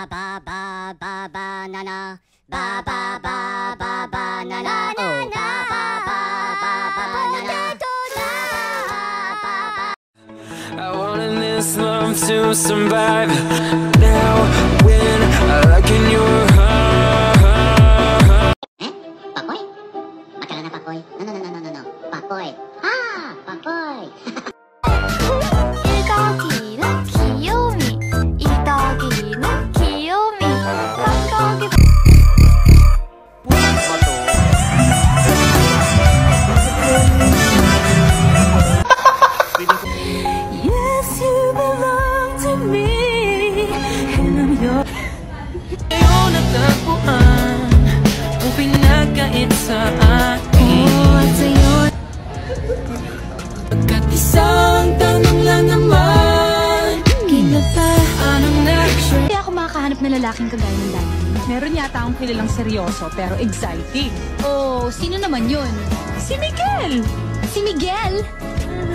ba ba ba banana. Ba ba ba ba banana. Oh, ba ba ba ba banana. I wanted this love to survive. Now when I look in your heart. Pakoy? Matagal na pakoy? No. Pakoy. Ah, pakoy. 일더기는 귀요미, 이더기는 귀요미. 깜깜이. Yes, you belong to me. And I'm yours. Ngayon natagpuan ang pinagkait sa akin. At sa'yo. Pagkat isang tanong lang naman, Kita pa. anong next? Kaya ako makakahanap ng lalaking kagaya ng dati. Meron yata akong kilalang seryoso pero exciting. Oh, sino naman yun? Si Miguel! Si Miguel?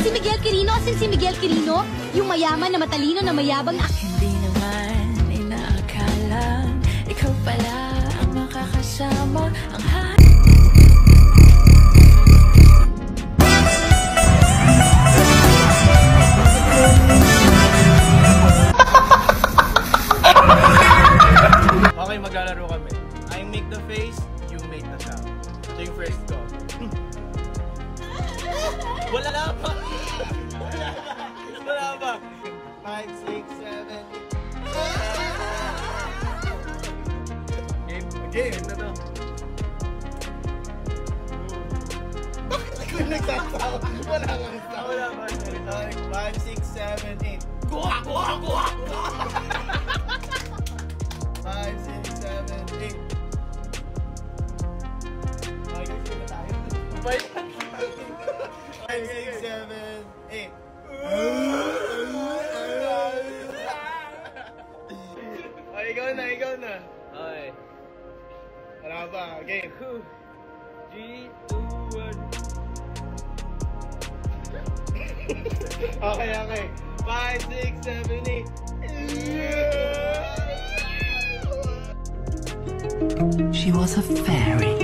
Si Miguel Quirino? Asin si Miguel Quirino? Yung mayaman na matalino na mayabang na... Hindi naman inaakala ikaw pala ang makakasama ang Okay, maglalaro kami. I make the face, you make the sound. Ito yung first ko. Wala na pa! Wala pa! 5, 6, 7, Game na to. Bakit ako yung nagsasawa? Wala kang sawa. Wala ba? 5, 6, 7, 8. Kuha! 5, 6, 7, 8. Okay, guys, yun na tayo. 5, 6, 7, 8. Okay, ikaw na. Okay. Wala ba? Game. 3, 2, 1. Okay. 5, 6, 7, 8. She was a fairy.